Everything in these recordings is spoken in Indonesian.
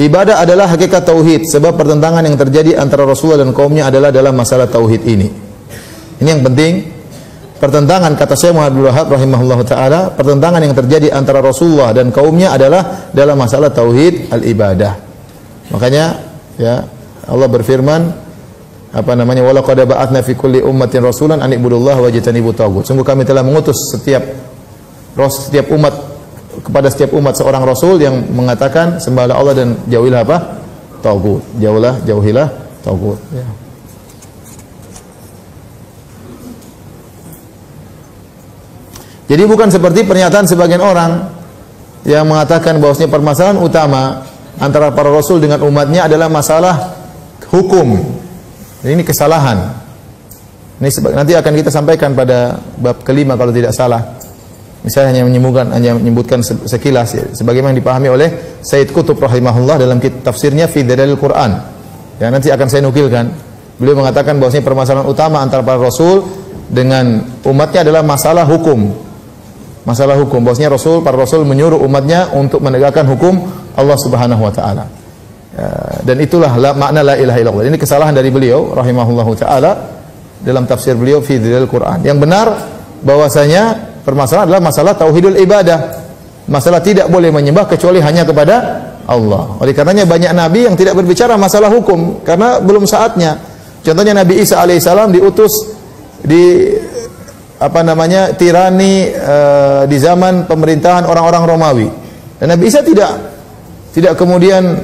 ibadah adalah hakikat tauhid, sebab pertentangan yang terjadi antara Rasulullah dan kaumnya adalah dalam masalah tauhid ini. Ini yang penting. Pertentangan, kata Syekh Muhammad Abdul Wahhab rahimahullah taala, pertentangan yang terjadi antara Rasulullah dan kaumnya adalah dalam masalah tauhid al-ibadah. Makanya ya Allah berfirman wala qad ba'atsna fi kulli ummatin rasulan an ibudullaha wajtanibut taghut. Sungguh kami telah mengutus setiap umat kepada setiap umat seorang rasul yang mengatakan sembahlah Allah dan jauhilah taghut. Jauhilah taghut ya. Jadi bukan seperti pernyataan sebagian orang yang mengatakan bahwasanya permasalahan utama antara para rasul dengan umatnya adalah masalah hukum. Ini kesalahan. Ini nanti akan kita sampaikan pada bab kelima kalau tidak salah. Misalnya hanya menyebutkan sekilas ya, sebagaimana dipahami oleh Sayyid Qutb rahimahullah dalam tafsirnya Fi Dalail Quran. Ya, nanti akan saya nukilkan. Beliau mengatakan bahwasanya permasalahan utama antara para rasul dengan umatnya adalah masalah hukum. Masalah hukum, bahwasanya para rasul menyuruh umatnya untuk menegakkan hukum Allah Subhanahu wa taala. Dan itulah makna la ilaha illallah. Ini kesalahan dari beliau rahimahullahu taala dalam tafsir beliau fi dzil Quran. Yang benar bahwasanya permasalahan adalah masalah tauhidul ibadah. Masalah tidak boleh menyembah kecuali hanya kepada Allah. Oleh karenanya banyak nabi yang tidak berbicara masalah hukum karena belum saatnya. Contohnya Nabi Isa alaihissalam diutus di tirani di zaman pemerintahan orang-orang Romawi. Dan Nabi Isa tidak kemudian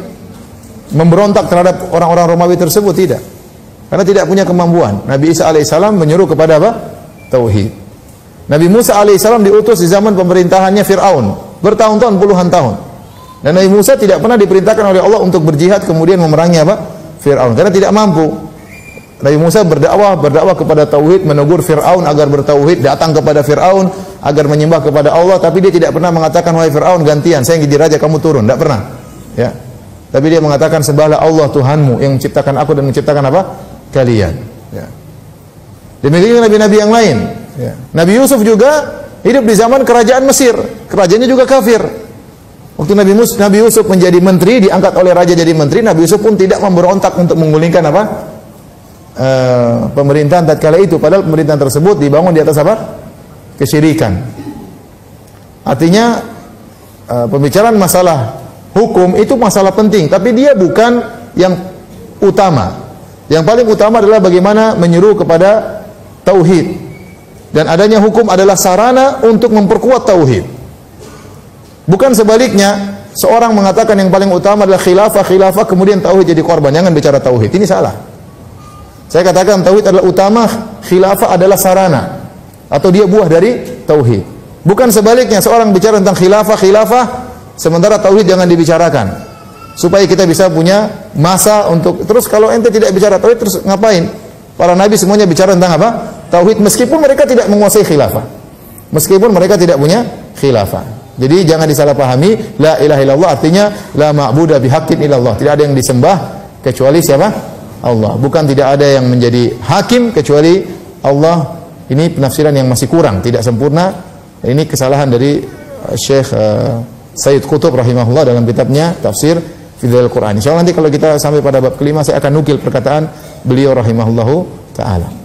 memberontak terhadap orang-orang Romawi tersebut, tidak. Karena tidak punya kemampuan. Nabi Isa alaihissalam menyuruh kepada tauhid. Nabi Musa alaihissalam diutus di zaman pemerintahannya Fir'aun, bertahun-tahun, puluhan tahun. Dan Nabi Musa tidak pernah diperintahkan oleh Allah untuk berjihad kemudian memerangi Fir'aun, karena tidak mampu. Nabi Musa berdakwah kepada tauhid, menegur Fir'aun agar bertauhid, datang kepada Fir'aun agar menyembah kepada Allah, tapi dia tidak pernah mengatakan wahai Fir'aun gantian, saya yang jadi raja kamu turun, tidak pernah. Ya. Tapi dia mengatakan sembahlah Allah Tuhanmu yang menciptakan aku dan menciptakan kalian. Ya. Demikian nabi-nabi yang lain. Ya. Nabi Yusuf juga hidup di zaman kerajaan Mesir, kerajaannya juga kafir. Waktu Nabi Yusuf menjadi menteri, diangkat oleh raja jadi menteri, Nabi Yusuf pun tidak memberontak untuk menggulingkan pemerintahan tatkala itu, padahal pemerintahan tersebut dibangun di atas kesyirikan. Artinya pembicaraan masalah hukum itu masalah penting, tapi dia bukan yang utama. Yang paling utama adalah bagaimana menyuruh kepada tauhid, dan adanya hukum adalah sarana untuk memperkuat tauhid. Bukan sebaliknya, seorang mengatakan yang paling utama adalah khilafah kemudian tauhid jadi korban. Jangan bicara tauhid, ini salah. Saya katakan tauhid adalah utama, khilafah adalah sarana atau dia buah dari tauhid. Bukan sebaliknya, seorang bicara tentang khilafah sementara tauhid jangan dibicarakan. Supaya kita bisa punya masa untuk terus, kalau ente tidak bicara tauhid terus ngapain? Para nabi semuanya bicara tentang tauhid, meskipun mereka tidak menguasai khilafah. Meskipun mereka tidak punya khilafah. Jadi jangan disalahpahami, la ilaha illallah artinya la ma'budu bihaqqin illallah. Tidak ada yang disembah kecuali siapa? Allah. Bukan tidak ada yang menjadi hakim kecuali Allah. Ini penafsiran yang masih kurang, tidak sempurna. Ini kesalahan dari Syekh Sayyid Qutb rahimahullah dalam kitabnya Tafsir Fi Dalail Quran. Insyaallah nanti kalau kita sampai pada bab kelima saya akan nukil perkataan beliau rahimahullahu taala.